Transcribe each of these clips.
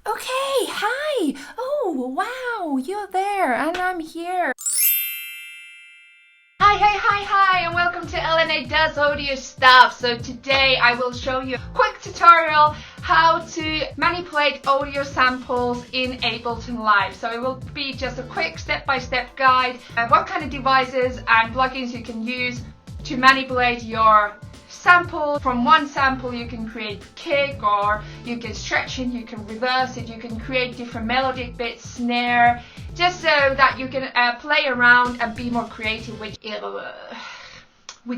Okay, hi! Oh, wow, you're there and I'm here. Hi, and welcome to LNA Does Audio Stuff. So today I will show you a quick tutorial how to manipulate audio samples in Ableton Live. So it will be just a quick step-by-step guide of what kind of devices and plugins you can use to manipulate your sample. From one sample you can create kick, or you can stretch it, you can reverse it, you can create different melodic bits, snare, just so that you can play around and be more creative with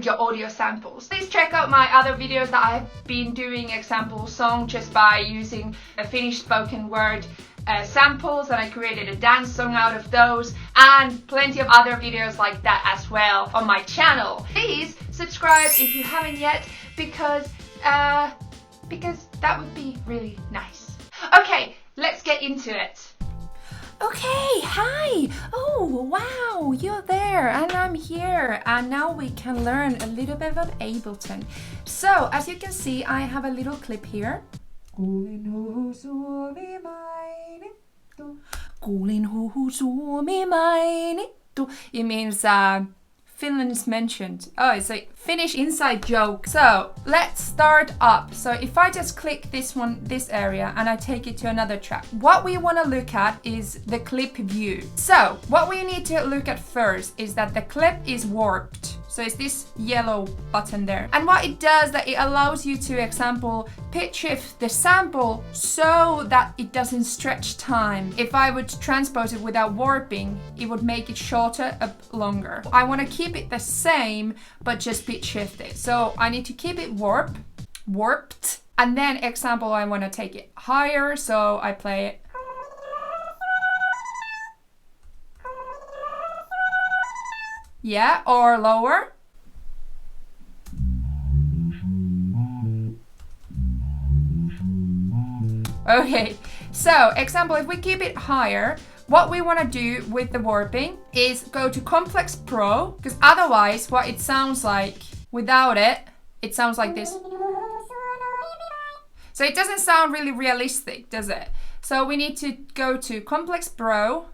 your audio samples. Please check out my other videos that I've been doing example song just by using a Finnish spoken word samples, and I created a dance song out of those, and plenty of other videos like that as well on my channel. Please subscribe if you haven't yet, because that would be really nice. Okay, let's get into it. Okay, hi! Oh, wow, you're there and I'm here, and now we can learn a little bit about Ableton. So, as you can see, I have a little clip here. Kuulin huhu Suomi mainittu. It means Finland is mentioned. Oh, it's a Finnish inside joke. So let's start up. So if I just click this area, and I take it to another track, what we want to look at is the clip view. So what we need to look at first is that the clip is warped. So it's this yellow button there. And what it does, that it allows you to, example, pitch shift the sample so that it doesn't stretch time. If I would transpose it without warping, it would make it shorter, longer. I want to keep it the same, but just pitch shift it. So I need to keep it warped. And then, example, I want to take it higher, so I play it. Yeah, or lower. Okay, so example, if we keep it higher, what we want to do with the warping is go to Complex Pro, because otherwise what it sounds like without it, it sounds like this. So it doesn't sound really realistic, does it? So we need to go to Complex Pro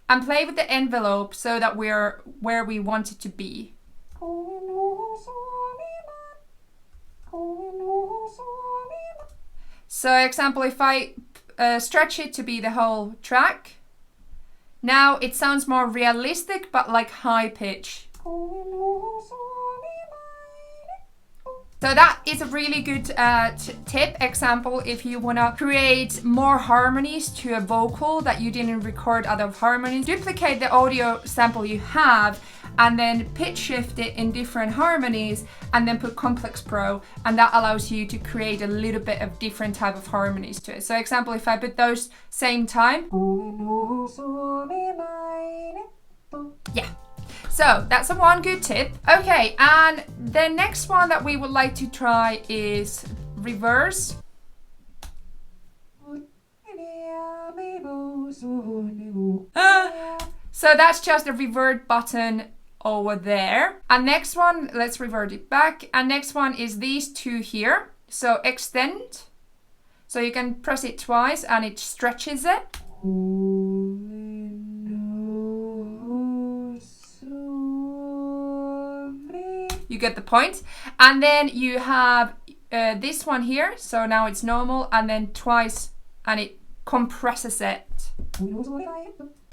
and play with the envelope so that we're where we want it to be. So example, if I stretch it to be the whole track, now it sounds more realistic, but like high pitch. So that is a really good tip, example, if you want to create more harmonies to a vocal that you didn't record other harmonies. Duplicate the audio sample you have and then pitch shift it in different harmonies, and then put Complex Pro, and that allows you to create a little bit of different type of harmonies to it. So example, if I put those same time. Yeah. So that's one good tip. Okay, and the next one that we would like to try is reverse. So that's just a revert button over there. And next one, let's revert it back. And next one is these two here. So extend. So you can press it twice and it stretches it. You get the point. And then you have this one here. So now it's normal, and then twice and it compresses it.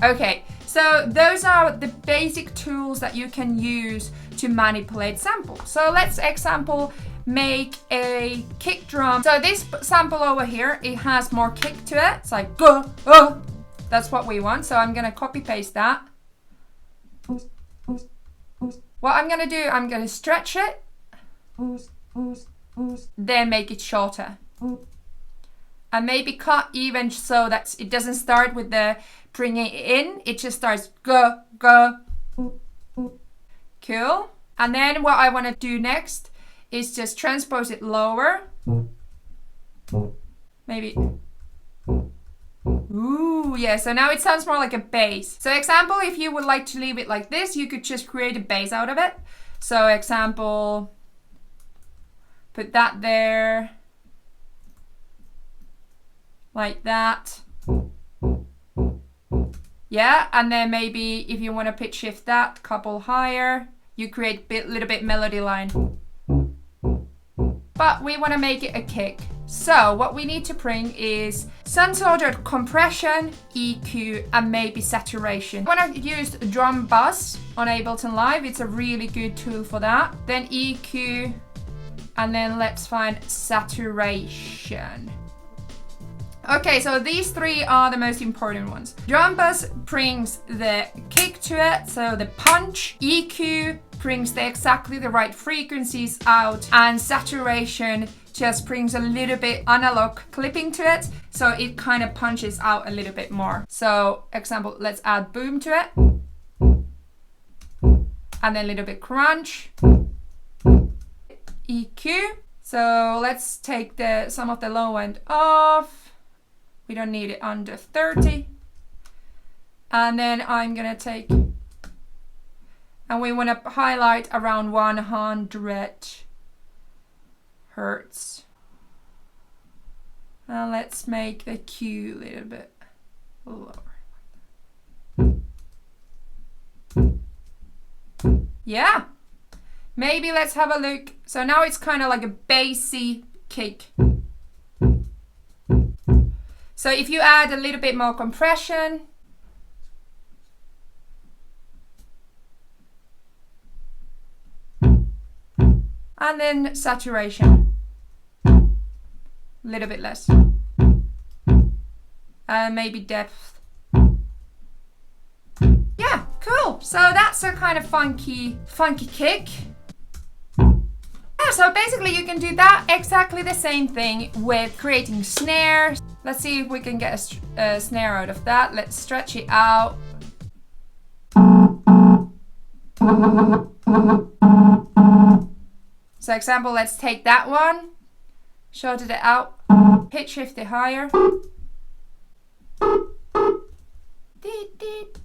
Okay, so those are the basic tools that you can use to manipulate samples. So let's example make a kick drum. So this sample over here, it has more kick to it. It's like go, oh. That's what we want. So I'm gonna copy paste that. What I'm gonna do, I'm gonna stretch it, then make it shorter. And maybe cut even so that it doesn't start with the bringing it in, it just starts go, go. Cool. And then what I wanna do next is just transpose it lower. Maybe. Ooh, yeah, so now it sounds more like a bass. So example, if you would like to leave it like this, you could just create a bass out of it. So example, put that there. like that. Yeah, and then maybe if you want to pitch shift that couple higher, you create a little bit melody line. But we want to make it a kick. So what we need to bring is some sort of compression, EQ, and maybe saturation. I want to use drum bus on Ableton Live. It's a really good tool for that. Then EQ, and then let's find saturation. Okay, so these three are the most important ones. Drum bus brings the kick to it, so the punch. EQ brings exactly the right frequencies out, and saturation just brings a little bit analog clipping to it, so it kind of punches out a little bit more. So, example, let's add boom to it, and then a little bit crunch. EQ. So let's take some of the low end off. We don't need it under 30. And then I'm gonna take, and we wanna highlight around 100 hertz. And let's make the Q a little bit lower. Yeah. Maybe let's have a look. So now it's kind of like a bassy kick. So if you add a little bit more compression, and then saturation, a little bit less, maybe depth. Yeah, cool. So that's a kind of funky kick. Yeah, so basically you can do that exactly the same thing with creating snares. Let's see if we can get a snare out of that. Let's stretch it out. So example, let's take that one, shorten it out, pitch shift it higher.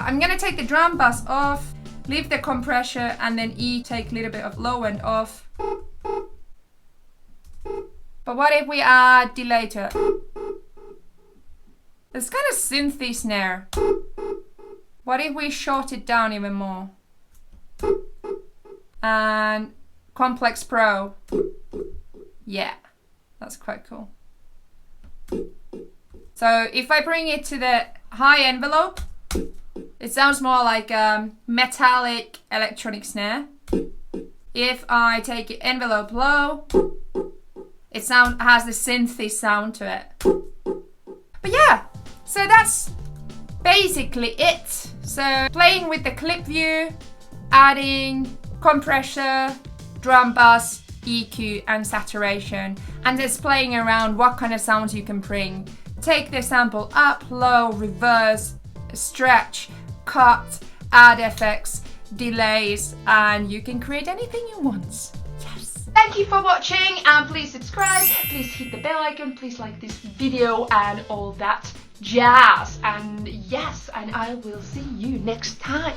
I'm gonna take the drum bus off, leave the compressor, and then take a little bit of low end off. But what if we add delay to it? It's kind of synthy snare. What if we short it down even more? And complex pro. Yeah, that's quite cool. So if I bring it to the high envelope, it sounds more like a metallic electronic snare. If I take it envelope low, it has the synthy sound to it. But yeah, so that's basically it. So playing with the clip view, adding compressor, drum bus, EQ and saturation, and just playing around what kind of sounds you can bring. Take the sample up, low, reverse, stretch, cut, add effects, delays, and you can create anything you want. Yes! Thank you for watching, and please subscribe, please hit the bell icon, please like this video and all that jazz. And yes, and I will see you next time.